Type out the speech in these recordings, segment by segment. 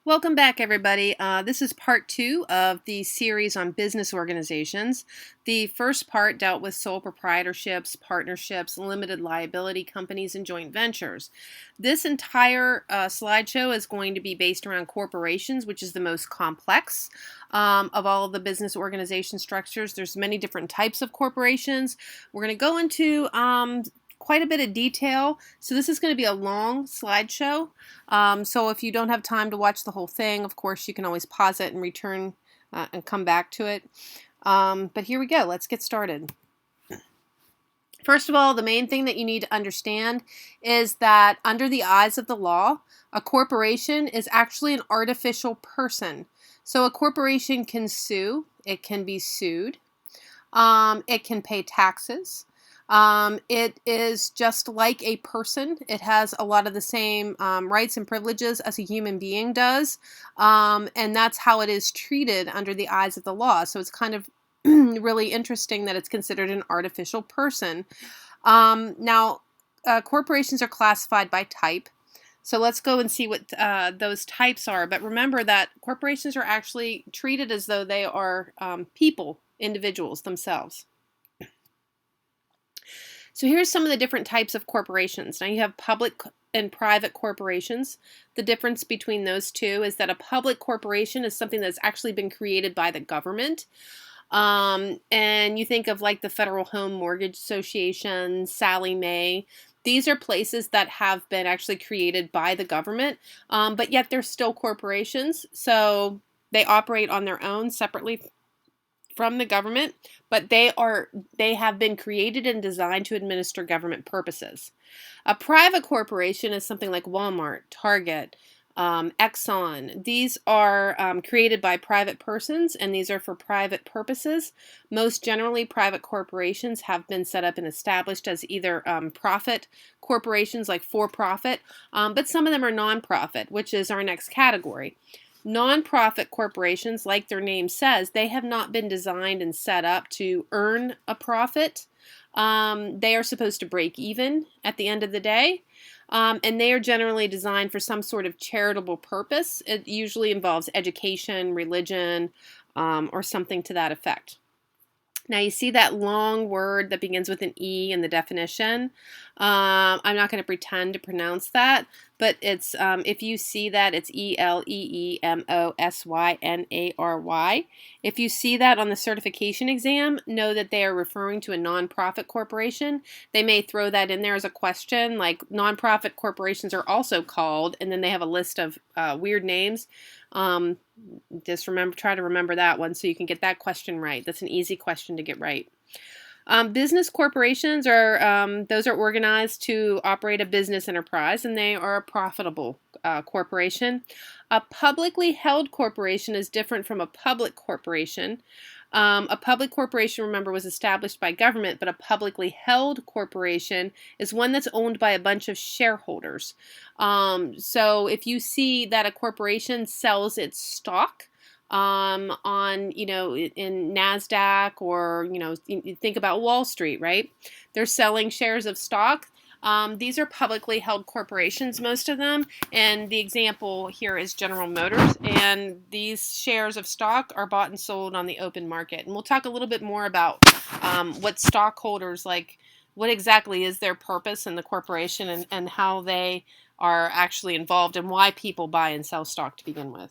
Welcome back, everybody. This is part 2 of the series on business organizations. The first part dealt with sole proprietorships, partnerships, limited liability companies, and joint ventures. This entire slideshow is going to be based around corporations, which is the most complex of all of the business organization structures. There's many different types of corporations. We're going to go into quite a bit of detail. So this is going to be a long slideshow. So if you don't have time to watch the whole thing, of course, you can always pause it and return and come back to it. But here we go. Let's get started. First of all, the main thing that you need to understand is that under the eyes of the law, a corporation is actually an artificial person. So a corporation can sue. It can be sued. It can pay taxes. It is just like a person. It has a lot of the same rights and privileges as a human being does, and that's how it is treated under the eyes of the law. So it's kind of really interesting that it's considered an artificial person. Now, corporations are classified by type. So let's go and see what those types are. But remember that corporations are actually treated as though they are people, individuals themselves. So here's some of the different types of corporations. Now you have public and private corporations. The difference between those two is that a public corporation is something that's actually been created by the government. And you think of like the Federal Home Mortgage Association, Sallie Mae. These are places that have been actually created by the government, but yet they're still corporations. So they operate on their own separately from the government, but they have been created and designed to administer government purposes. A private corporation is something like Walmart, Target, Exxon. These are created by private persons, and these are for private purposes. Most generally, private corporations have been set up and established as either profit corporations, like for-profit, but some of them are non-profit, which is our next category. Non-profit corporations, like their name says, they have not been designed and set up to earn a profit. They are supposed to break even at the end of the day, and they are generally designed for some sort of charitable purpose. It usually involves education, religion, or something to that effect. Now you see that long word that begins with an E in the definition. I'm not going to pretend to pronounce that, but it's if you see that, it's E-L-E-E-M-O-S-Y-N-A-R-Y. If you see that on the certification exam, know that they are referring to a nonprofit corporation. They may throw that in there as a question, like nonprofit corporations are also called, and then they have a list of weird names. Just try to remember that one so you can get that question right. That's an easy question to get right. Business corporations are those are organized to operate a business enterprise, and they are a profitable corporation. A publicly held corporation is different from a public corporation. A public corporation, remember, was established by government, but a publicly held corporation is one that's owned by a bunch of shareholders. So if you see that a corporation sells its stock on, in NASDAQ, or, you think about Wall Street, right? They're selling shares of stock. These are publicly held corporations, most of them, and the example here is General Motors, and these shares of stock are bought and sold on the open market. And we'll talk a little bit more about what stockholders, like what exactly is their purpose in the corporation, and how they are actually involved, and why people buy and sell stock to begin with.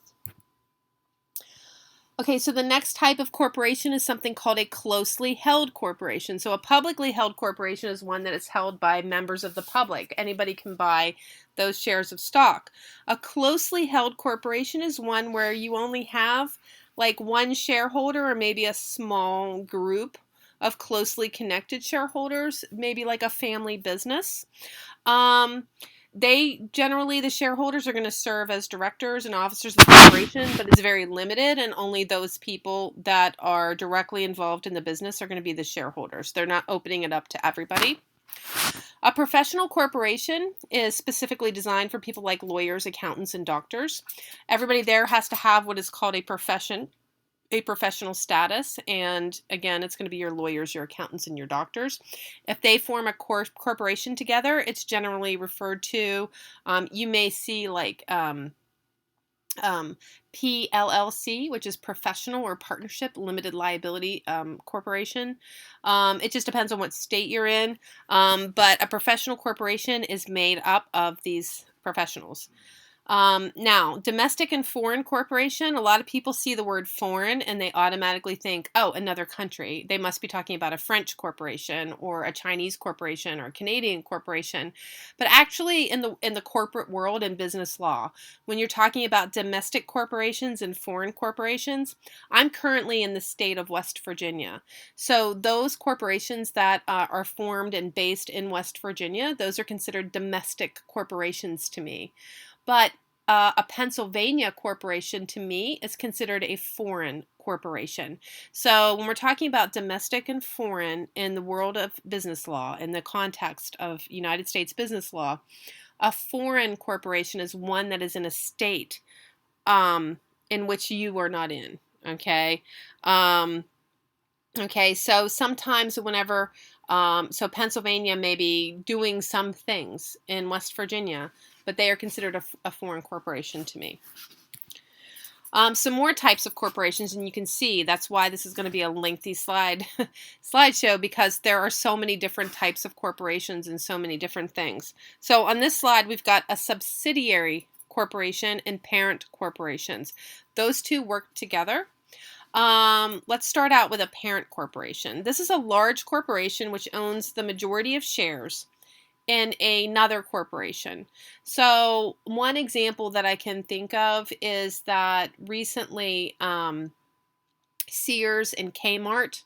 Okay, so the next type of corporation is something called a closely held corporation. So a publicly held corporation is one that is held by members of the public. Anybody can buy those shares of stock. A closely held corporation is one where you only have like one shareholder, or maybe a small group of closely connected shareholders, maybe like a family business. The shareholders are going to serve as directors and officers of the corporation, but it's very limited, and only those people that are directly involved in the business are going to be the shareholders. They're not opening it up to everybody. A professional corporation is specifically designed for people like lawyers, accountants, and doctors. Everybody there has to have what is called a professional status, and again, it's going to be your lawyers, your accountants, and your doctors. If they form a corporation together, it's generally referred to, you may see like PLLC, which is Professional or Partnership Limited Liability Corporation. It just depends on what state you're in, but a professional corporation is made up of these professionals. Now, domestic and foreign corporation, a lot of people see the word foreign and they automatically think, oh, another country. They must be talking about a French corporation or a Chinese corporation or a Canadian corporation. But actually in the corporate world and business law, when you're talking about domestic corporations and foreign corporations, I'm currently in the state of West Virginia. So those corporations that are formed and based in West Virginia, those are considered domestic corporations to me. But a Pennsylvania corporation, to me, is considered a foreign corporation. So when we're talking about domestic and foreign in the world of business law, in the context of United States business law, a foreign corporation is one that is in a state in which you are not in. Okay. Okay. So sometimes whenever, so Pennsylvania may be doing some things in West Virginia, but they are considered a foreign corporation to me. Some more types of corporations, and you can see that's why this is going to be a lengthy slideshow, because there are so many different types of corporations and so many different things. So on this slide, we've got a subsidiary corporation and parent corporations. Those two work together. Let's start out with a parent corporation. This is a large corporation which owns the majority of shares in another corporation. So one example that I can think of is that recently Sears and Kmart,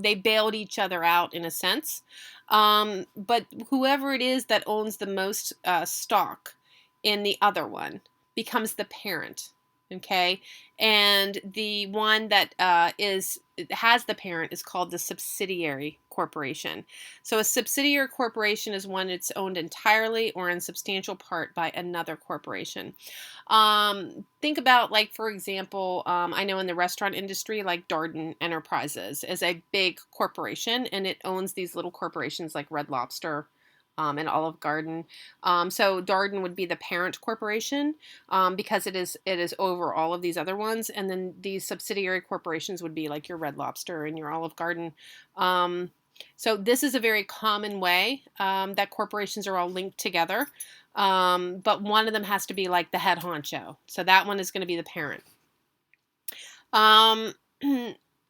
they bailed each other out in a sense. But whoever it is that owns the most stock in the other one becomes the parent. Okay, and the one that has the parent is called the subsidiary corporation. So a subsidiary corporation is one that's owned entirely or in substantial part by another corporation. Think about, like, for example, I know in the restaurant industry, like Darden Enterprises is a big corporation, and it owns these little corporations like Red Lobster, and Olive Garden. So Darden would be the parent corporation because it is over all of these other ones, and then these subsidiary corporations would be like your Red Lobster and your Olive Garden. So this is a very common way that corporations are all linked together, but one of them has to be like the head honcho. So that one is going to be the parent.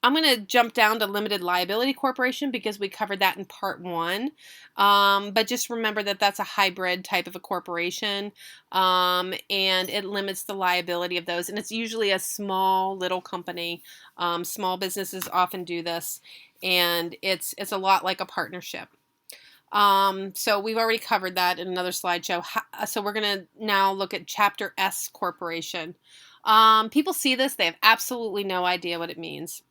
I'm going to jump down to limited liability corporation because we covered that in part 1. But just remember that that's a hybrid type of a corporation, and it limits the liability of those. And it's usually a small little company. Small businesses often do this, and it's a lot like a partnership. So we've already covered that in another slideshow. So we're going to now look at Chapter S corporation. People see this, they have absolutely no idea what it means.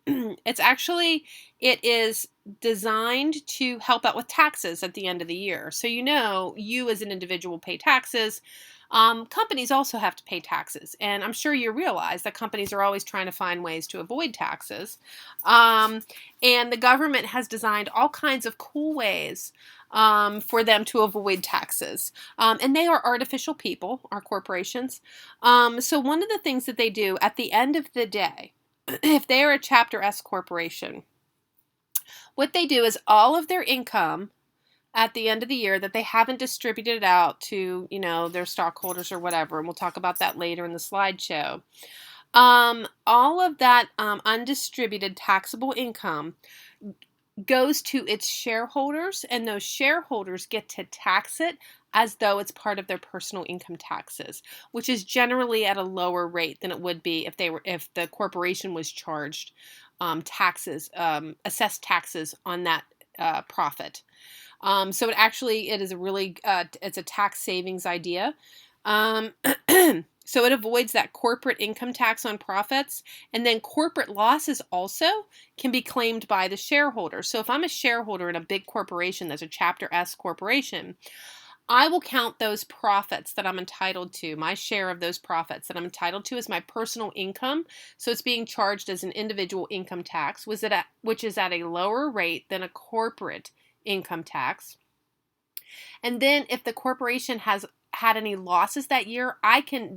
It is designed to help out with taxes at the end of the year. So you as an individual pay taxes. Companies also have to pay taxes. And I'm sure you realize that companies are always trying to find ways to avoid taxes. And the government has designed all kinds of cool ways for them to avoid taxes. And they are artificial people, our corporations. So one of the things that they do at the end of the day, if they are a Chapter S corporation, what they do is all of their income at the end of the year that they haven't distributed out to, their stockholders or whatever, and we'll talk about that later in the slideshow. All of that undistributed taxable income goes to its shareholders, and those shareholders get to tax it as though it's part of their personal income taxes, which is generally at a lower rate than it would be if the corporation was charged assessed taxes on that profit. So it is a really it's a tax savings idea. So it avoids that corporate income tax on profits, and then corporate losses also can be claimed by the shareholder. So if I'm a shareholder in a big corporation that's a Chapter S corporation, I will count those profits that I'm entitled to, my share of those profits that I'm entitled to, as my personal income. So it's being charged as an individual income tax, which is at a lower rate than a corporate income tax. And then if the corporation has had any losses that year,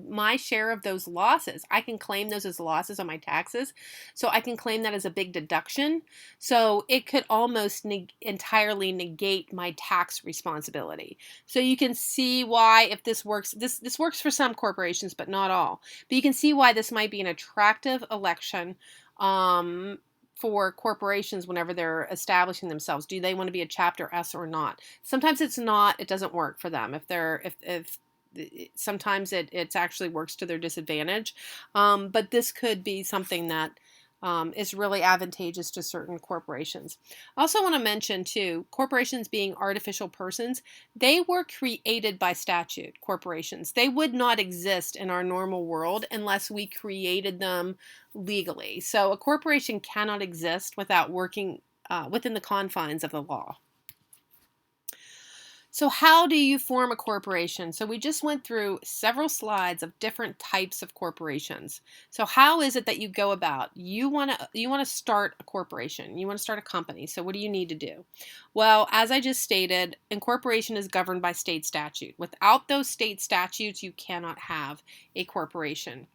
my share of those losses, I can claim those as losses on my taxes. So I can claim that as a big deduction. So it could almost entirely negate my tax responsibility. So you can see why, if this works, this works for some corporations, but not all. But you can see why this might be an attractive election for corporations whenever they're establishing themselves. Do they want to be a chapter S or not? Sometimes it's not, it doesn't work for them. If sometimes it actually works to their disadvantage. But this could be something that is really advantageous to certain corporations. I also want to mention too, corporations being artificial persons, they were created by statute, corporations. They would not exist in our normal world unless we created them legally. So a corporation cannot exist without working within the confines of the law. So how do you form a corporation? So we just went through several slides of different types of corporations. So how is it that you go about? You want to start a corporation. You want to start a company. So what do you need to do? Well, as I just stated, incorporation is governed by state statute. Without those state statutes, you cannot have a corporation.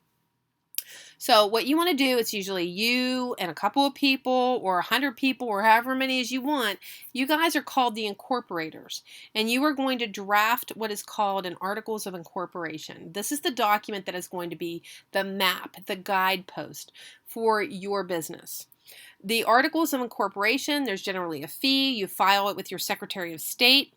So what you want to do, it's usually you and a couple of people or 100 people or however many as you want. You guys are called the incorporators, and you are going to draft what is called an Articles of Incorporation. This is the document that is going to be the map, the guidepost for your business. The Articles of Incorporation, there's generally a fee. You file it with your Secretary of State,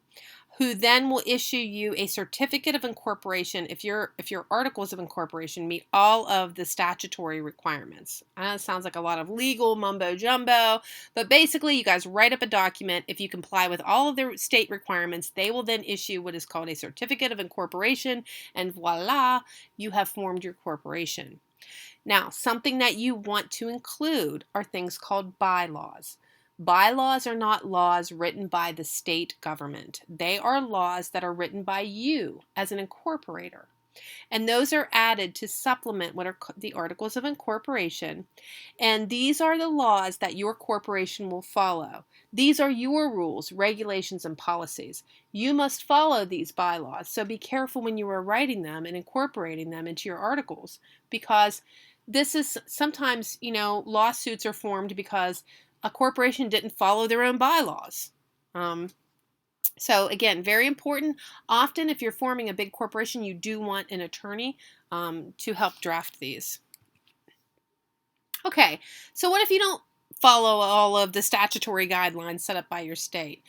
who then will issue you a certificate of incorporation if your articles of incorporation meet all of the statutory requirements. I know it sounds like a lot of legal mumbo jumbo, but basically you guys write up a document. If you comply with all of the state requirements, they will then issue what is called a certificate of incorporation, and voila, you have formed your corporation. Now, something that you want to include are things called bylaws. Bylaws are not laws written by the state government. They are laws that are written by you as an incorporator. And those are added to supplement what are the Articles of Incorporation. And these are the laws that your corporation will follow. These are your rules, regulations, and policies. You must follow these bylaws. So be careful when you are writing them and incorporating them into your articles, because this is sometimes, lawsuits are formed because a corporation didn't follow their own bylaws. So again, very important. Often if you're forming a big corporation, you do want an attorney to help draft these. Okay, so what if you don't follow all of the statutory guidelines set up by your state?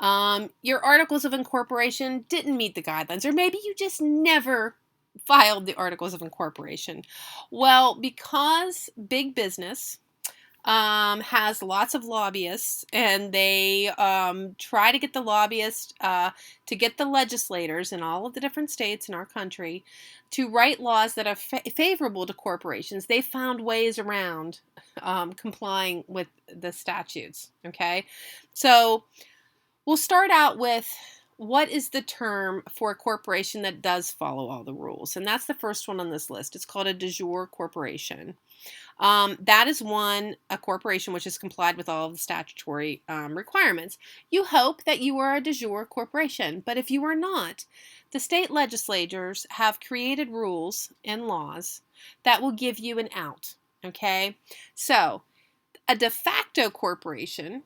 Your Articles of Incorporation didn't meet the guidelines, or maybe you just never filed the Articles of Incorporation. Well, because big business has lots of lobbyists, and they try to get the lobbyists to get the legislators in all of the different states in our country to write laws that are favorable to corporations. They found ways around complying with the statutes. Okay, so we'll start out with, what is the term for a corporation that does follow all the rules? And that's the first one on this list. It's called a de jure corporation. That is a corporation which has complied with all of the statutory requirements. You hope that you are a de jure corporation, but if you are not, the state legislatures have created rules and laws that will give you an out. Okay, so a de facto corporation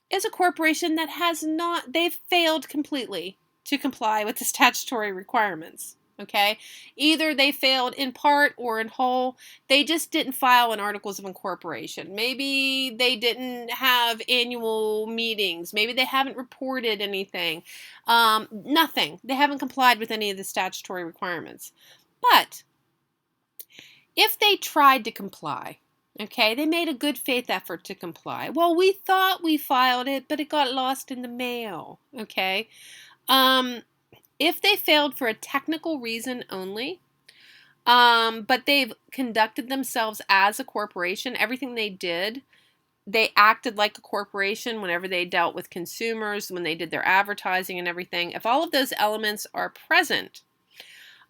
is a corporation that they've failed completely to comply with the statutory requirements. Okay, either they failed in part or in whole. They just didn't file an Articles of Incorporation. Maybe they didn't have annual meetings. Maybe they haven't reported anything. Nothing. They haven't complied with any of the statutory requirements. But if they tried to comply, okay, they made a good faith effort to comply. Well, we thought we filed it, but it got lost in the mail. Okay. If they failed for a technical reason only, but they've conducted themselves as a corporation, everything they did, they acted like a corporation whenever they dealt with consumers, when they did their advertising and everything. If all of those elements are present,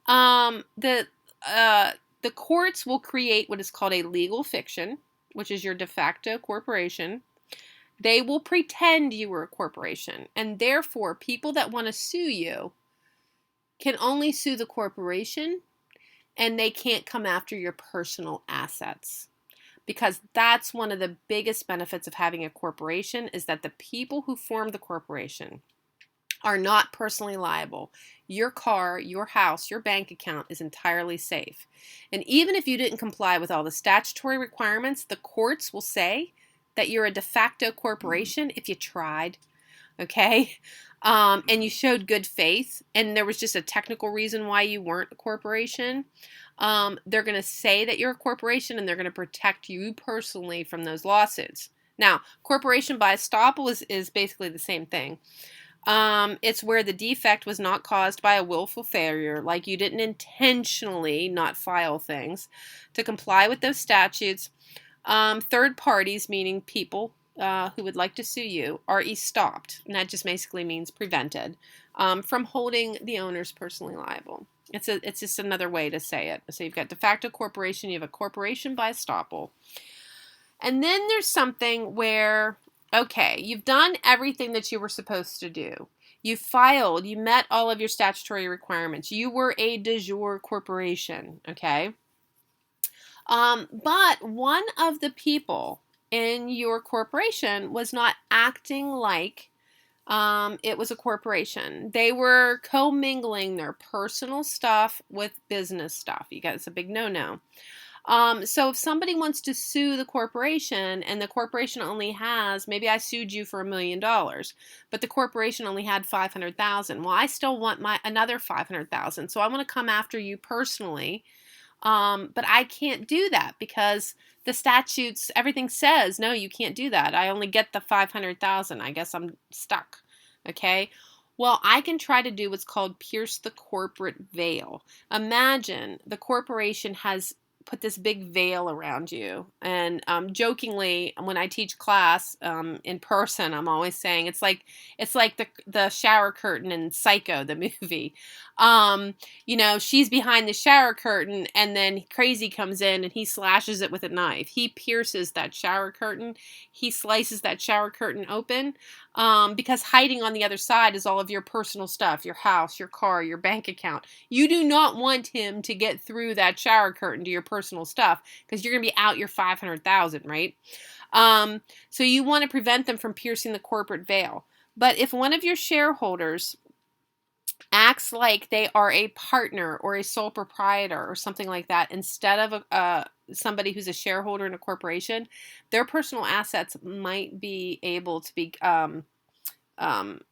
the courts will create what is called a legal fiction, which is your de facto corporation. They will pretend you were a corporation, and therefore people that want to sue you can only sue the corporation, and they can't come after your personal assets. Because that's one of the biggest benefits of having a corporation, is that the people who form the corporation are not personally liable. Your car, your house, your bank account is entirely safe. And even if you didn't comply with all the statutory requirements, the courts will say that you're a de facto corporation if you tried, okay? And you showed good faith, and there was just a technical reason why you weren't a corporation. They're going to say that you're a corporation, and they're going to protect you personally from those lawsuits. Now, corporation by estoppel is basically the same thing. It's where the defect was not caused by a willful failure, like you didn't intentionally not file things to comply with those statutes. Third parties, meaning people who would like to sue you, are estopped, and that just basically means prevented from holding the owners personally liable. It's just another way to say it. So you've got de facto corporation, you have a corporation by estoppel. And then there's something where, okay, you've done everything that you were supposed to do. You filed, you met all of your statutory requirements. You were a de jure corporation, okay? But one of the people in your corporation was not acting like it was a corporation. They were commingling their personal stuff with business stuff. You guys, it's a big no-no. So if somebody wants to sue the corporation, and the corporation only has, maybe I sued you for $1 million, but the corporation only had 500,000. Well, I still want another 500,000. So I want to come after you personally. But I can't do that because the statutes, everything says, no, you can't do that. I only get the 500,000. I guess I'm stuck. Okay. Well, I can try to do what's called pierce the corporate veil. Imagine the corporation has put this big veil around you. And jokingly, when I teach class in person, I'm always saying it's like the shower curtain in Psycho, the movie. You know, she's behind the shower curtain, and then Crazy comes in and he slashes it with a knife. He pierces that shower curtain. He slices that shower curtain open because hiding on the other side is all of your personal stuff, your house, your car, your bank account. You do not want him to get through that shower curtain to your personal stuff because you're going to be out your 500,000, right? So you want to prevent them from piercing the corporate veil. But if one of your shareholders acts like they are a partner or a sole proprietor or something like that instead of somebody who's a shareholder in a corporation, their personal assets might be able to be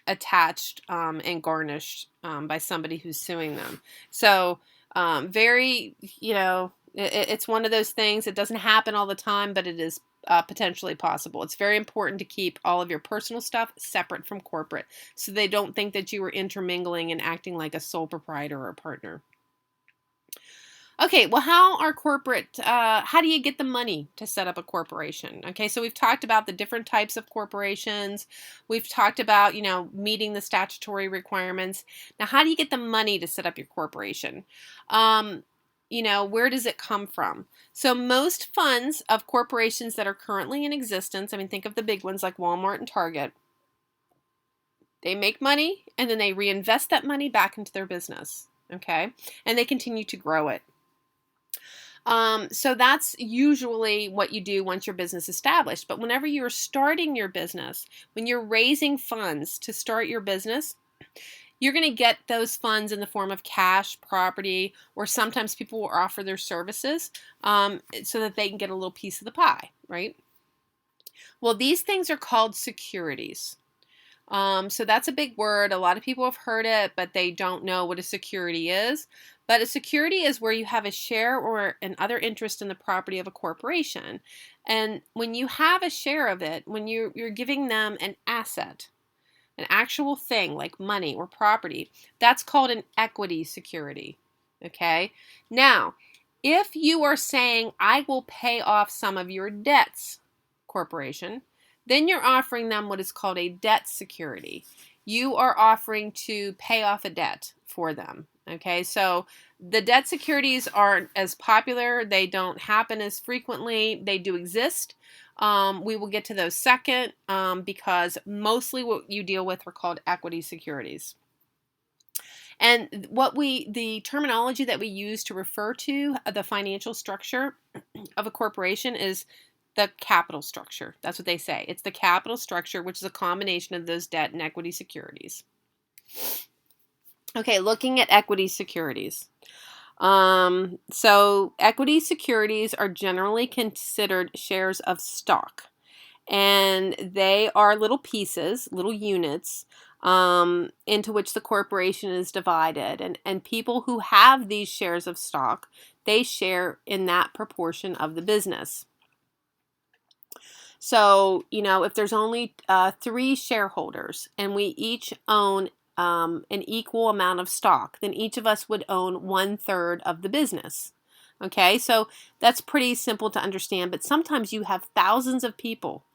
attached and garnished by somebody who's suing them. So very, you know, it's one of those things. It doesn't happen all the time, but it is potentially possible. It's very important to keep all of your personal stuff separate from corporate so they don't think that you were intermingling and acting like a sole proprietor or a partner. Okay, well, how do you get the money to set up a corporation? Okay, so we've talked about the different types of corporations. We've talked about, you know, meeting the statutory requirements. Now, how do you get the money to set up your corporation? You know, where does it come from? So most funds of corporations that are currently in existence, I mean, think of the big ones like Walmart and Target, they make money and then they reinvest that money back into their business, okay? And they continue to grow it. So that's usually what you do once your business is established. But whenever you're starting your business, when you're raising funds to start your business, you're going to get those funds in the form of cash, property, or sometimes people will offer their services so that they can get a little piece of the pie, right? Well, these things are called securities. So that's a big word. A lot of people have heard it, but they don't know what a security is. But a security is where you have a share or an other interest in the property of a corporation. And when you have a share of it, when you're giving them an asset, an actual thing like money or property, that's called an equity security. Okay? Now, if you are saying, I will pay off some of your debts, corporation, then you're offering them what is called a debt security. You are offering to pay off a debt for them. Okay, so the debt securities aren't as popular. They don't happen as frequently. They do exist. We will get to those second because mostly what you deal with are called equity securities. And the terminology that we use to refer to the financial structure of a corporation is the capital structure. That's what they say. It's the capital structure, which is a combination of those debt and equity securities. Okay, looking at equity securities. So equity securities are generally considered shares of stock, and they are little pieces, little units, into which the corporation is divided. And people who have these shares of stock, they share in that proportion of the business. So, if there's only 3 shareholders and we each own an equal amount of stock, then each of us would own 1/3 of the business. Okay, so that's pretty simple to understand, but sometimes you have thousands of people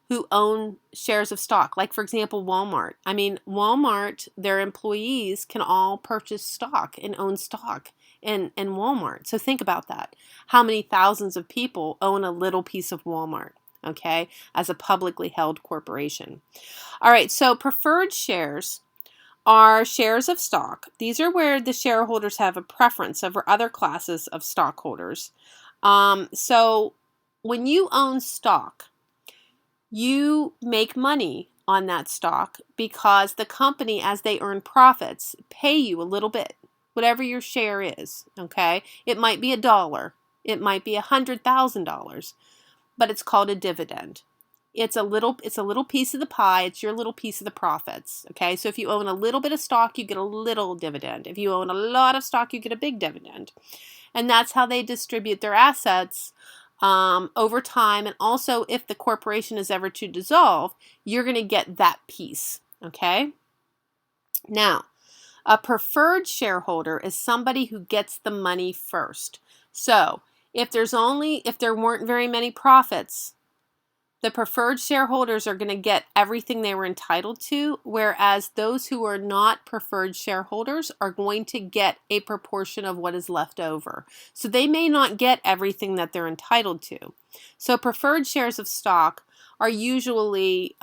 who own shares of stock. Like, for example, Walmart. I mean, Walmart, their employees can all purchase stock and own stock in Walmart. So think about that. How many thousands of people own a little piece of Walmart, okay, as a publicly held corporation? All right, so preferred shares are shares of stock. These are where the shareholders have a preference over other classes of stockholders. So when you own stock, you make money on that stock because the company, as they earn profits, pay you a little bit, whatever your share is, okay? It might be $1. It might be $100,000, but it's called a dividend. It's a little piece of the pie. It's your little piece of the profits, okay? So if you own a little bit of stock, you get a little dividend. If you own a lot of stock, you get a big dividend. And that's how they distribute their assets over time. And also, if the corporation is ever to dissolve, you're going to get that piece, okay? Now, a preferred shareholder is somebody who gets the money first. So if there weren't very many profits, the preferred shareholders are going to get everything they were entitled to, whereas those who are not preferred shareholders are going to get a proportion of what is left over. So they may not get everything that they're entitled to. So preferred shares of stock are usually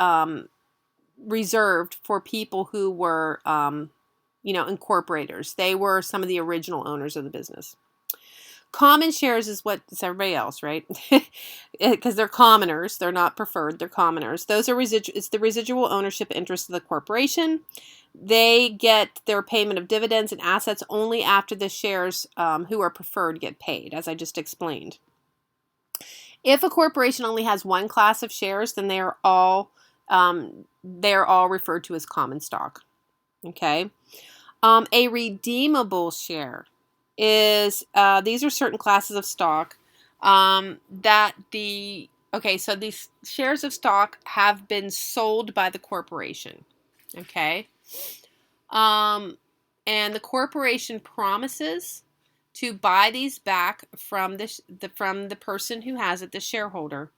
reserved for people who were, incorporators. They were some of the original owners of the business. Common shares is what it's everybody else, right? Because they're commoners. They're not preferred. They're commoners. Those are it's the residual ownership interest of the corporation. They get their payment of dividends and assets only after the shares who are preferred get paid, as I just explained. If a corporation only has one class of shares, then they are all referred to as common stock. Okay. A redeemable share is these are certain classes of stock so these shares of stock have been sold by the corporation, okay, and the corporation promises to buy these back from the person who has it, the shareholder,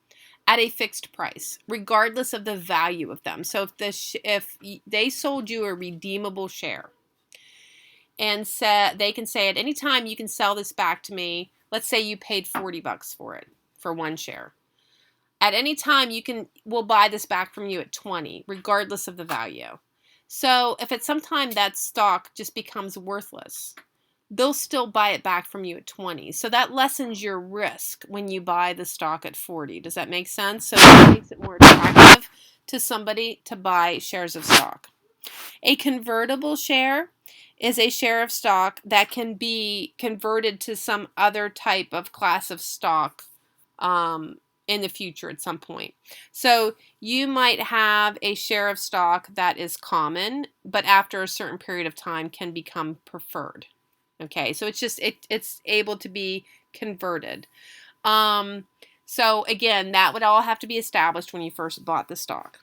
at a fixed price, regardless of the value of them. So if they sold you a redeemable share, and they can say at any time, you can sell this back to me. Let's say you paid $40 for it, for one share. At any time, we'll buy this back from you at $20, regardless of the value. So if at some time that stock just becomes worthless, they'll still buy it back from you at $20. So that lessens your risk when you buy the stock at $40. Does that make sense? So it makes it more attractive to somebody to buy shares of stock. A convertible share is a share of stock that can be converted to some other type of class of stock in the future at some point. So you might have a share of stock that is common, but after a certain period of time can become preferred. Okay, so it's able to be converted. So again, that would all have to be established when you first bought the stock.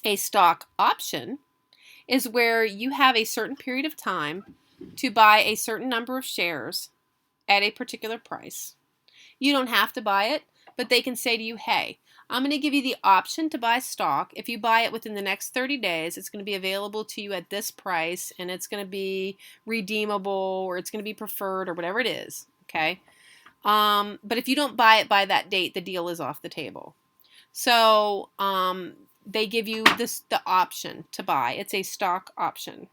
A stock option is where you have a certain period of time to buy a certain number of shares at a particular price. You don't have to buy it, but they can say to you, hey, I'm going to give you the option to buy stock. If you buy it within the next 30 days, it's going to be available to you at this price, and it's going to be redeemable, or it's going to be preferred, or whatever it is, okay? But if you don't buy it by that date, the deal is off the table. So they give you the option to buy. It's a stock option.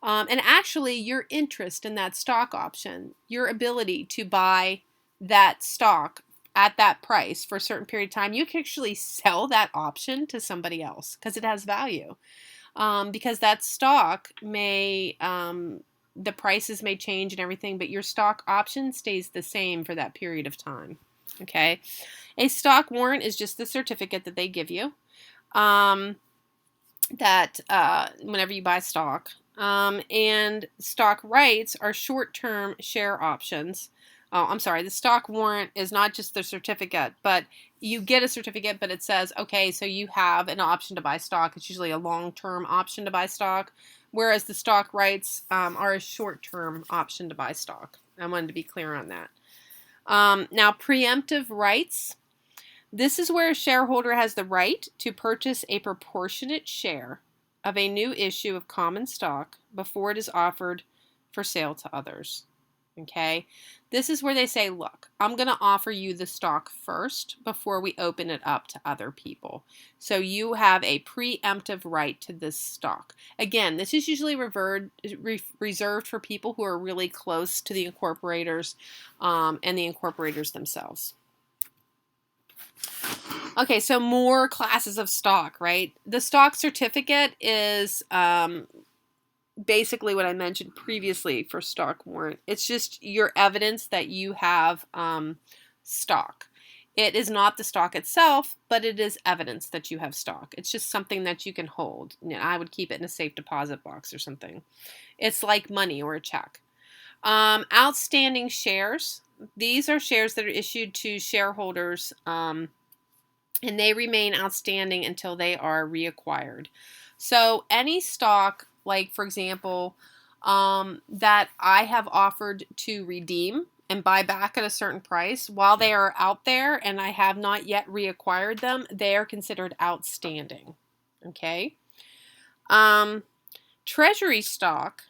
And actually, your interest in that stock option, your ability to buy that stock at that price for a certain period of time, you can actually sell that option to somebody else because it has value. Because that stock may, the prices may change and everything, but your stock option stays the same for that period of time. Okay. A stock warrant is just the certificate that they give you that whenever you buy stock. And stock rights are short-term share options. Oh, I'm sorry. The stock warrant is not just the certificate, but you get a certificate, but it says, okay, so you have an option to buy stock. It's usually a long-term option to buy stock, whereas the stock rights are a short-term option to buy stock. I wanted to be clear on that. Now, preemptive rights. This is where a shareholder has the right to purchase a proportionate share of a new issue of common stock before it is offered for sale to others. Okay, this is where they say, look, I'm going to offer you the stock first before we open it up to other people. So you have a preemptive right to this stock. Again, this is usually reserved for people who are really close to the incorporators and the incorporators themselves. Okay, so more classes of stock, right? The stock certificate is basically what I mentioned previously for stock warrant. It's just your evidence that you have stock. It is not the stock itself, but it is evidence that you have stock. It's just something that you can hold. I would keep it in a safe deposit box or something. It's like money or a check. Outstanding shares. These are shares that are issued to shareholders and they remain outstanding until they are reacquired. So any stock, like for example, that I have offered to redeem and buy back at a certain price, while they are out there and I have not yet reacquired them, they are considered outstanding. Okay. Treasury stock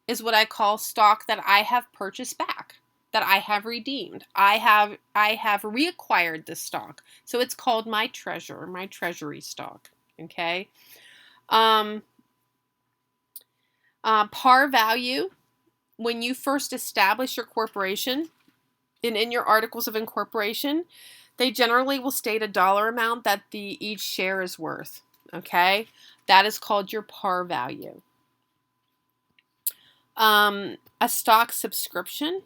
is what I call stock that I have purchased back, that I have redeemed. I have reacquired this stock. So it's called my treasure, my treasury stock. Okay. Par value, when you first establish your corporation and in your articles of incorporation, they generally will state a dollar amount that each share is worth. Okay. That is called your par value. A stock subscription.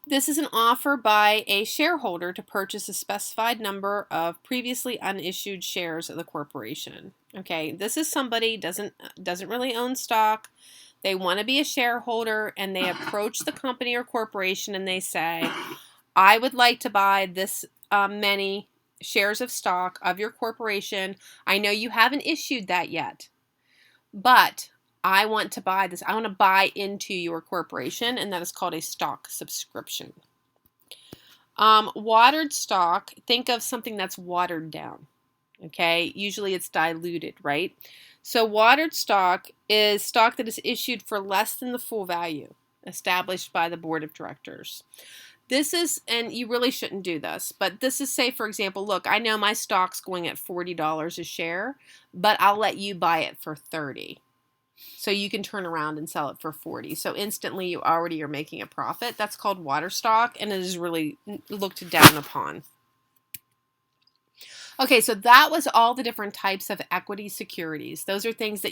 This is an offer by a shareholder to purchase a specified number of previously unissued shares of the corporation. Okay, this is somebody doesn't really own stock. They want to be a shareholder and they approach the company or corporation and they say, I would like to buy this many shares of stock of your corporation. I know you haven't issued that yet, but I want to buy this. I want to buy into your corporation, and that is called a stock subscription. Watered stock, think of something that's watered down. Okay, usually it's diluted, right? So watered stock is stock that is issued for less than the full value established by the board of directors. This is, and you really shouldn't do this, but this is, say, for example, look, I know my stock's going at $40 a share, but I'll let you buy it for $30. So you can turn around and sell it for $40. So instantly you already are making a profit. That's called water stock, and it is really looked down upon. Okay, so that was all the different types of equity securities. Those are things that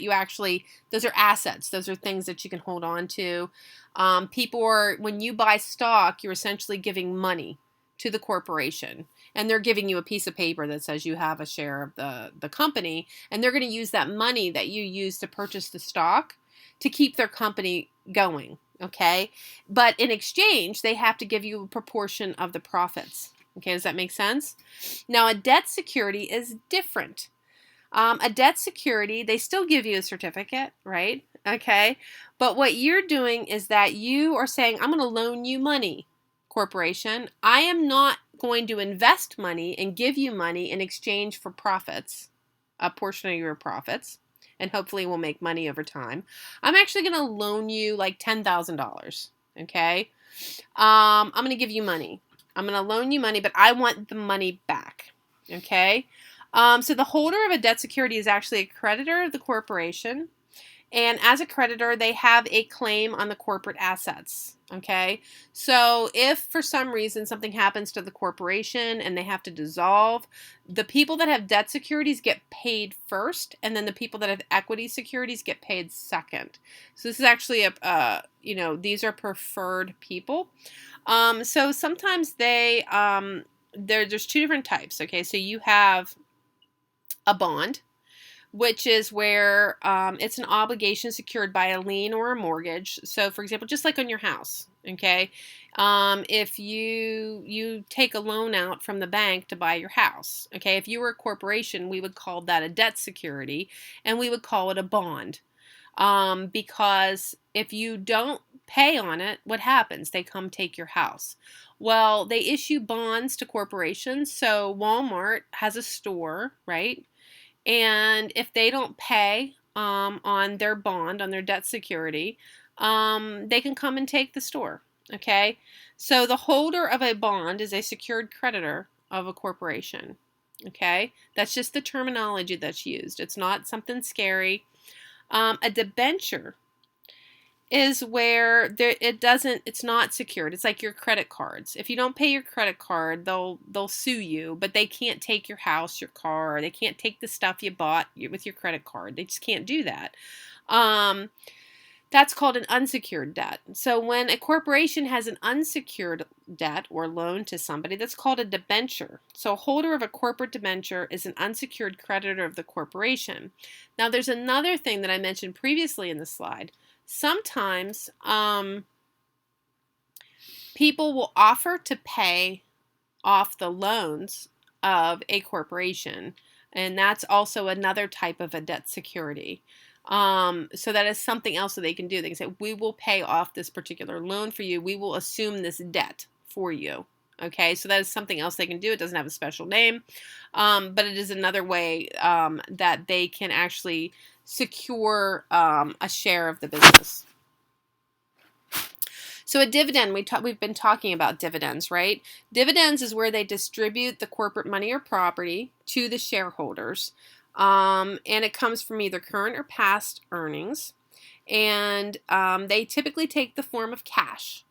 those are assets. Those are things that you can hold on to. When you buy stock, you're essentially giving money to the corporation. And they're giving you a piece of paper that says you have a share of the company. And they're going to use that money that you use to purchase the stock to keep their company going. Okay? But in exchange, they have to give you a proportion of the profits. Okay, does that make sense? Now, a debt security is different. A debt security, they still give you a certificate, right? Okay, but what you're doing is that you are saying, I'm going to loan you money, corporation. I am not going to invest money and give you money in exchange for profits, a portion of your profits, and hopefully we'll make money over time. I'm actually going to loan you like $10,000, okay? I'm going to give you money. I'm going to loan you money, but I want the money back, okay? So the holder of a debt security is actually a creditor of the corporation, And as a creditor, they have a claim on the corporate assets. Okay, so if for some reason something happens to the corporation and they have to dissolve, the people that have debt securities get paid first, and then the people that have equity securities get paid second. So this is actually these are preferred people. So sometimes there's two different types. Okay, so you have a bond, which is where it's an obligation secured by a lien or a mortgage. So, for example, just like on your house, okay, if you take a loan out from the bank to buy your house, okay, if you were a corporation, we would call that a debt security, and we would call it a bond, because if you don't pay on it, what happens? They come take your house. Well, they issue bonds to corporations. So Walmart has a store, right? And if they don't pay on their bond, on their debt security, they can come and take the store. Okay, so the holder of a bond is a secured creditor of a corporation. Okay, that's just the terminology that's used. It's not something scary. A debenture is where it's not secured. It's like your credit cards. If you don't pay your credit card, they'll sue you, but they can't take your house, your car. They can't take the stuff you bought with your credit card. They just can't do that. That's called an unsecured debt. So when a corporation has an unsecured debt or loan to somebody, that's called a debenture. So a holder of a corporate debenture is an unsecured creditor of the corporation. Now there's another thing that I mentioned previously in the slide. Sometimes people will offer to pay off the loans of a corporation, and that's also another type of a debt security. So that is something else that they can do. They can say, we will pay off this particular loan for you. We will assume this debt for you. Okay, so that is something else they can do. It doesn't have a special name, but it is another way that they can actually secure a share of the business. So a dividend, we've been talking about dividends, right? Dividends is where they distribute the corporate money or property to the shareholders, and it comes from either current or past earnings, and they typically take the form of cash.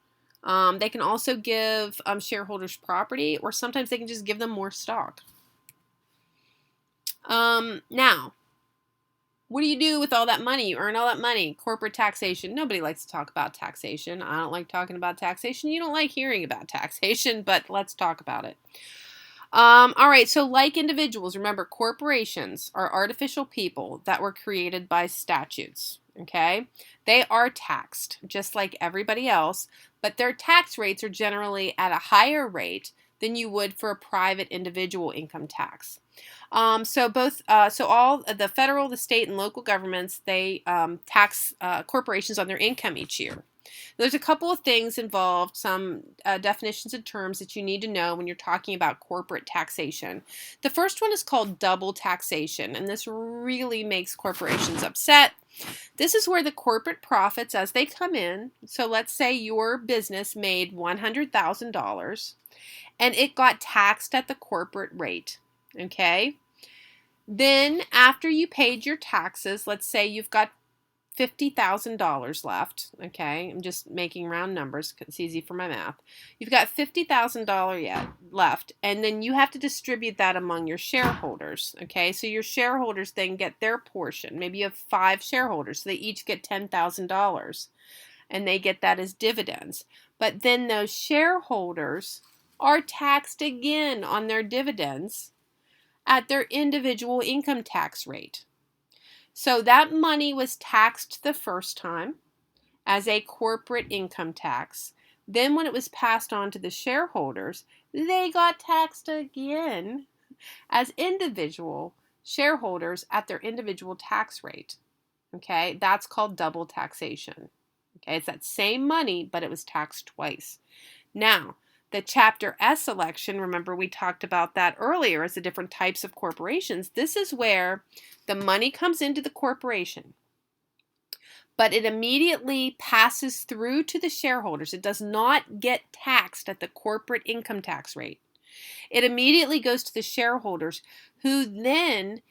They can also give shareholders property, or sometimes they can just give them more stock. Now, what do you do with all that money? You earn all that money. Corporate taxation. Nobody likes to talk about taxation. I don't like talking about taxation. You don't like hearing about taxation, but let's talk about it. All right, so like individuals, remember, corporations are artificial people that were created by statutes, okay? They are taxed just like everybody else, but their tax rates are generally at a higher rate than you would for a private individual income tax. So all the federal, the state, and local governments, they tax corporations on their income each year. There's a couple of things involved, some definitions and terms that you need to know when you're talking about corporate taxation. The first one is called double taxation, and this really makes corporations upset. This is where the corporate profits, as they come in, so let's say your business made $100,000 and it got taxed at the corporate rate, okay? Then after you paid your taxes, let's say you've got $50,000 left, okay? I'm just making round numbers because it's easy for my math. You've got $50,000 left, and then you have to distribute that among your shareholders, okay? So your shareholders then get their portion. Maybe you have 5 shareholders, so they each get $10,000, and they get that as dividends. But then those shareholders are taxed again on their dividends at their individual income tax rate. So that money was taxed the first time as a corporate income tax. Then when it was passed on to the shareholders, they got taxed again as individual shareholders at their individual tax rate. Okay, that's called double taxation. Okay, it's that same money, but it was taxed twice. Now, the Chapter S election, remember we talked about that earlier as the different types of corporations. This is where the money comes into the corporation, but it immediately passes through to the shareholders. It does not get taxed at the corporate income tax rate. It immediately goes to the shareholders, who then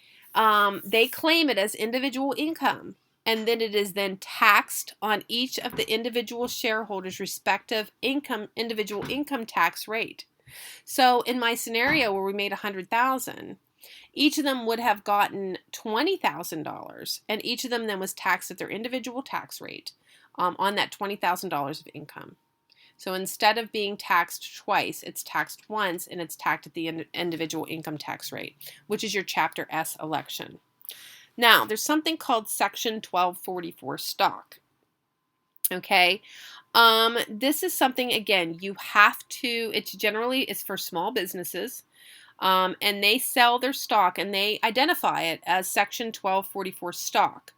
they claim it as individual income. and then it is then taxed on each of the individual shareholders' respective individual income tax rate. So in my scenario where we made $100,000, each of them would have gotten $20,000, and each of them then was taxed at their individual tax rate on that $20,000 of income. So instead of being taxed twice, it's taxed once, and it's taxed at the individual income tax rate, which is your Chapter S election. Now, there's something called Section 1244 stock. Okay, this is something, again, you have to, it's for small businesses, and they sell their stock and they identify it as Section 1244 stock.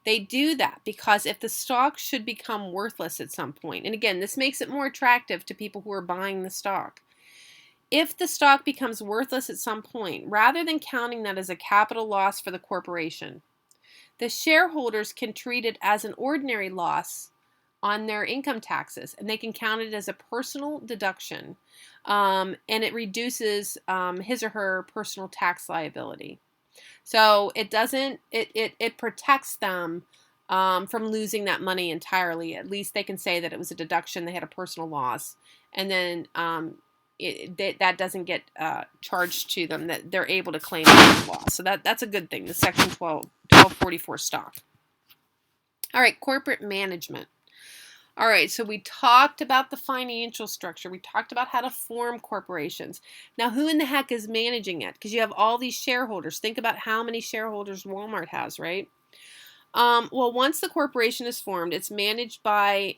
They do that because if the stock should become worthless at some point, and again, this makes it more attractive to people who are buying the stock. If the stock becomes worthless at some point, rather than counting that as a capital loss for the corporation, the shareholders can treat it as an ordinary loss on their income taxes, and they can count it as a personal deduction, and it reduces his or her personal tax liability. So it doesn't, it protects them from losing that money entirely. At least they can say that it was a deduction, they had a personal loss, and then that doesn't get charged to them, that they're able to claim that loss. So that's a good thing, the Section 1244 stock. All right, corporate management. All right, so we talked about the financial structure. We talked about how to form corporations. Now, who in the heck is managing it? Because you have all these shareholders. Think about how many shareholders Walmart has, right? Well, once the corporation is formed, it's managed by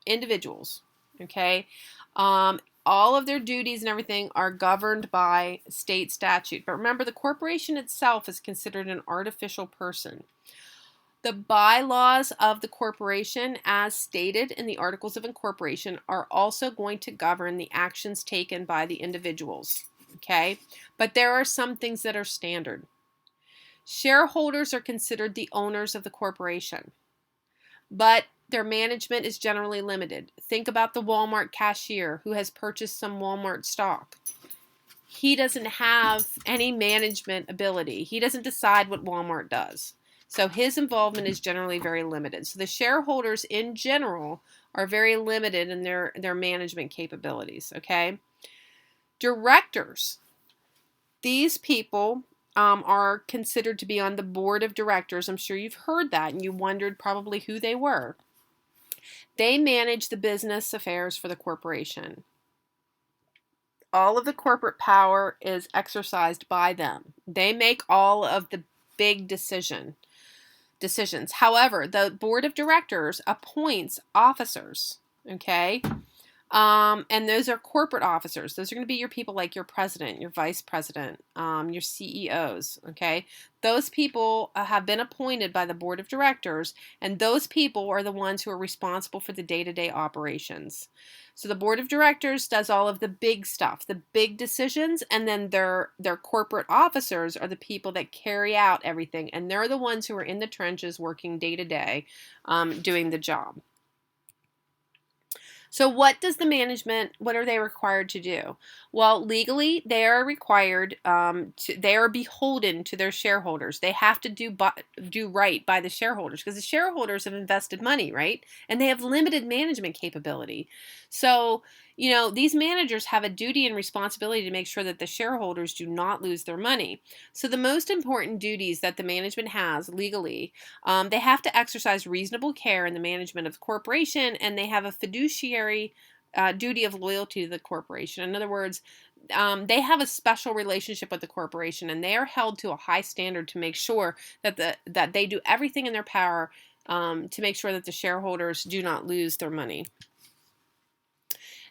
individuals, okay? All of their duties and everything are governed by state statute. But remember, the corporation itself is considered an artificial person. The bylaws of the corporation, as stated in the Articles of Incorporation, are also going to govern the actions taken by the individuals, okay? But there are some things that are standard. Shareholders are considered the owners of the corporation, but their management is generally limited. Think about the Walmart cashier who has purchased some Walmart stock. He doesn't have any management ability. He doesn't decide what Walmart does. So his involvement is generally very limited. So the shareholders in general are very limited in their management capabilities, okay? Directors. These people are considered to be on the board of directors. I'm sure you've heard that and you wondered probably who they were. They manage the business affairs for the corporation. All of the corporate power is exercised by them. They make all of the big decisions. However, the board of directors appoints officers, okay? And those are corporate officers. Those are going to be your people like your president, your vice president, your CEOs, okay? Those people have been appointed by the board of directors, and those people are the ones who are responsible for the day-to-day operations. So the board of directors does all of the big stuff, the big decisions, and then their corporate officers are the people that carry out everything, and they're the ones who are in the trenches working day-to-day, doing the job. So what are they required to do? Well, legally, they are required they are beholden to their shareholders. They have to do right by the shareholders because the shareholders have invested money, right? And they have limited management capability. So, you know, these managers have a duty and responsibility to make sure that the shareholders do not lose their money. So the most important duties that the management has legally, they have to exercise reasonable care in the management of the corporation, and they have a fiduciary duty of loyalty to the corporation. In other words, they have a special relationship with the corporation, and they are held to a high standard to make sure that they do everything in their power to make sure that the shareholders do not lose their money.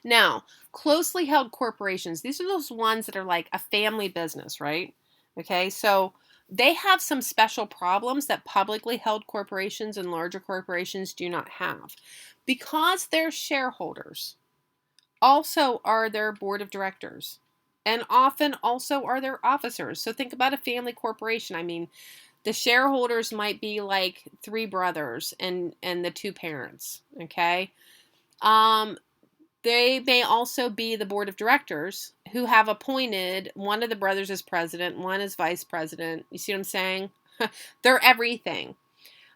Now, closely held corporations, these are those ones that are like a family business, right? Okay, so they have some special problems that publicly held corporations and larger corporations do not have. Because their shareholders also are their board of directors and often also are their officers. So think about a family corporation. I mean, the shareholders might be like 3 brothers and the 2 parents, okay? They may also be the board of directors who have appointed one of the brothers as president, one as vice president. You see what I'm saying? They're everything.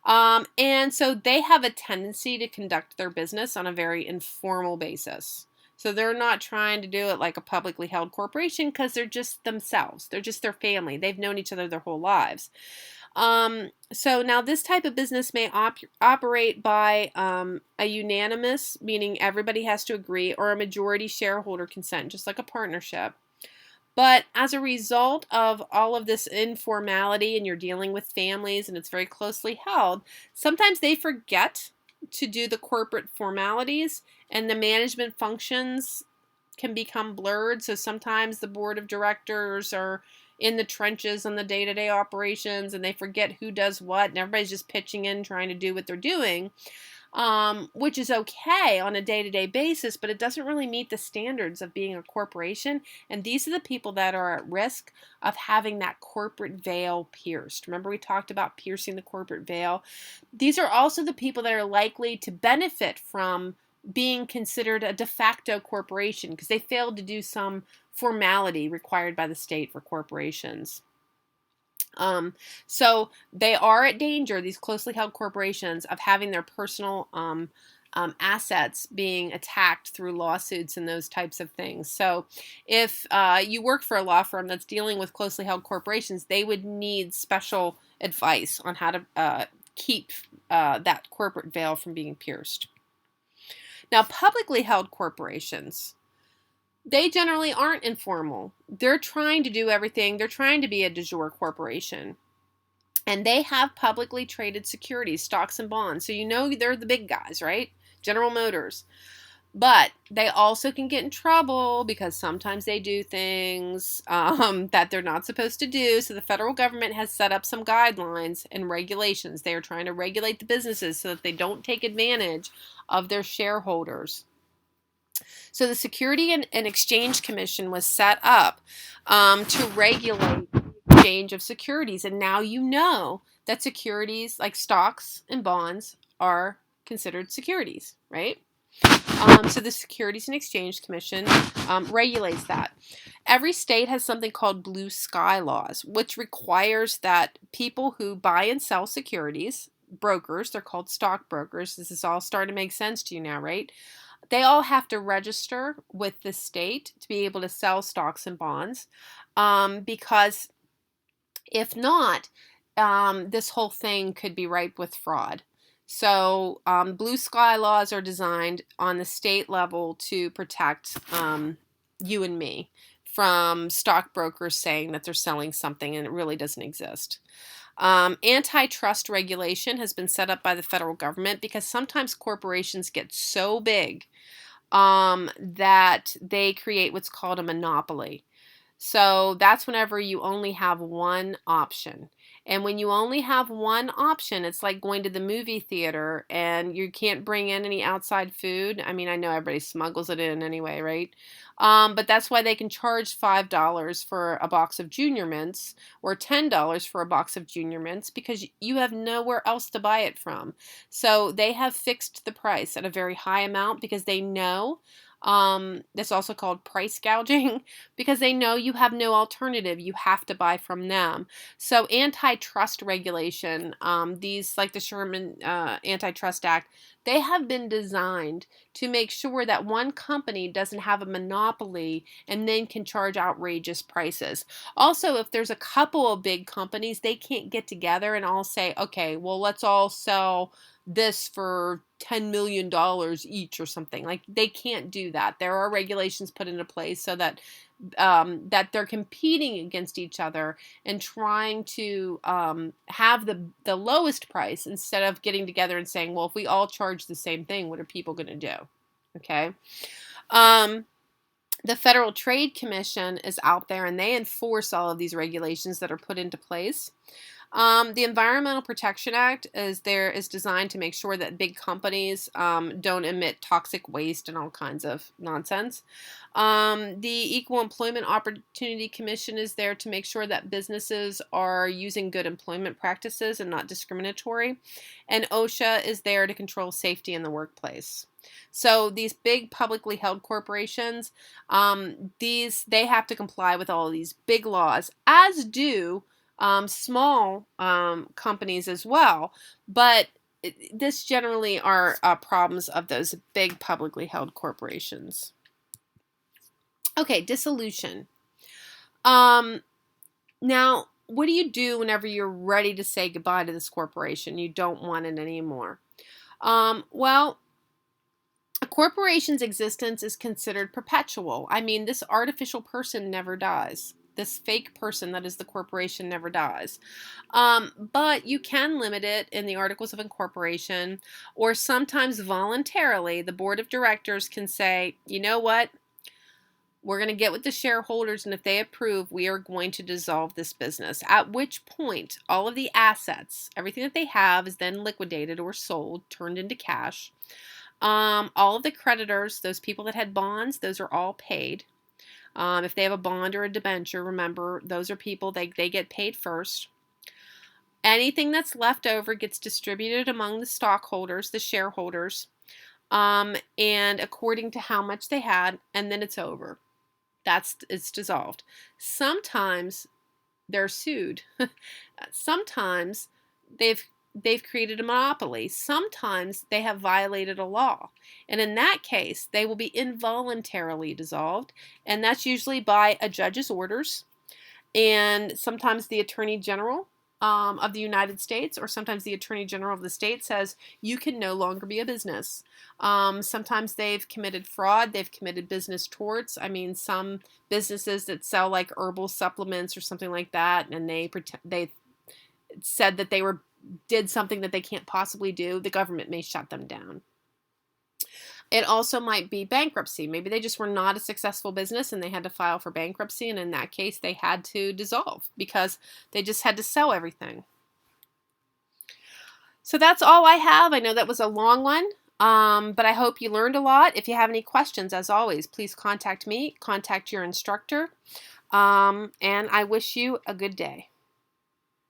And so they have a tendency to conduct their business on a very informal basis. So they're not trying to do it like a publicly held corporation because they're just themselves. They're just their family. They've known each other their whole lives. So now this type of business may operate by a unanimous, meaning everybody has to agree, or a majority shareholder consent, just like a partnership. But as a result of all of this informality, and you're dealing with families and it's very closely held, sometimes they forget to do the corporate formalities, and the management functions can become blurred. So sometimes the board of directors are in the trenches on the day-to-day operations, and they forget who does what, and everybody's just pitching in trying to do what they're doing. Which is okay on a day-to-day basis, but it doesn't really meet the standards of being a corporation. And these are the people that are at risk of having that corporate veil pierced. Remember, we talked about piercing the corporate veil. These are also the people that are likely to benefit from being considered a de facto corporation because they failed to do some formality required by the state for corporations. So they are at danger, these closely held corporations, of having their personal assets being attacked through lawsuits and those types of things. So if you work for a law firm that's dealing with closely held corporations, they would need special advice on how to keep that corporate veil from being pierced. Now, publicly held corporations, they generally aren't informal. They're trying to do everything. They're trying to be a de jure corporation. And they have publicly traded securities, stocks and bonds. So you know they're the big guys, right? General Motors. But they also can get in trouble because sometimes they do things that they're not supposed to do. So the federal government has set up some guidelines and regulations. They are trying to regulate the businesses so that they don't take advantage of their shareholders. So the Securities and Exchange Commission was set up to regulate the exchange of securities. And now you know that securities, like stocks and bonds, are considered securities, right? So the Securities and Exchange Commission regulates that. Every state has something called blue sky laws, which requires that people who buy and sell securities, brokers, they're called stockbrokers. This is all starting to make sense to you now, right? They all have to register with the state to be able to sell stocks and bonds, because if not, this whole thing could be ripe with fraud. So blue sky laws are designed on the state level to protect you and me from stockbrokers saying that they're selling something and it really doesn't exist. Antitrust regulation has been set up by the federal government because sometimes corporations get so big that they create what's called a monopoly. So that's whenever you only have one option. And when you only have one option, it's like going to the movie theater and you can't bring in any outside food. I mean, I know everybody smuggles it in anyway, right? But that's why they can charge $5 for a box of Junior Mints or $10 for a box of Junior Mints because you have nowhere else to buy it from. So they have fixed the price at a very high amount because they know that's also called price gouging because they know you have no alternative. You have to buy from them. So antitrust regulation, these like the Sherman Antitrust Act, they have been designed to make sure that one company doesn't have a monopoly and then can charge outrageous prices. Also, if there's a couple of big companies, they can't get together and all say, okay, well, let's all sell this for $10 million each or something. Like they can't do that. There are regulations put into place so that that they're competing against each other and trying to have the lowest price instead of getting together and saying, well, if we all charge the same thing, what are people going to do? Okay. The Federal Trade Commission is out there and they enforce all of these regulations that are put into place. The Environmental Protection Act is designed to make sure that big companies don't emit toxic waste and all kinds of nonsense. The Equal Employment Opportunity Commission is there to make sure that businesses are using good employment practices and not discriminatory. And OSHA is there to control safety in the workplace. So these big publicly held corporations, they have to comply with all of these big laws, as do small companies as well, but this generally are problems of those big publicly held corporations. Okay, dissolution. Now, what do you do whenever you're ready to say goodbye to this corporation? You don't want it anymore. Well, a corporation's existence is considered perpetual. I mean, this artificial person never dies. This fake person that is the corporation never dies. But you can limit it in the Articles of Incorporation, or sometimes voluntarily, the board of directors can say, you know what? We're going to get with the shareholders, and if they approve, we are going to dissolve this business. At which point, all of the assets, everything that they have, is then liquidated or sold, turned into cash. All of the creditors, those people that had bonds, those are all paid. If they have a bond or a debenture, remember, those are people, they get paid first. Anything that's left over gets distributed among the stockholders, the shareholders, and according to how much they had, and then it's over. It's dissolved. Sometimes they're sued. Sometimes they've created a monopoly. Sometimes they have violated a law. And in that case, they will be involuntarily dissolved. And that's usually by a judge's orders. And sometimes the Attorney General of the United States, or sometimes the Attorney General of the state says, you can no longer be a business. Sometimes they've committed fraud. They've committed business torts. I mean, some businesses that sell like herbal supplements or something like that, and they said that they did something that they can't possibly do, the government may shut them down. It also might be bankruptcy. Maybe they just were not a successful business and they had to file for bankruptcy, and in that case they had to dissolve because they just had to sell everything. So that's all I have. I know that was a long one, but I hope you learned a lot. If you have any questions, as always, please contact me, contact your instructor, and I wish you a good day.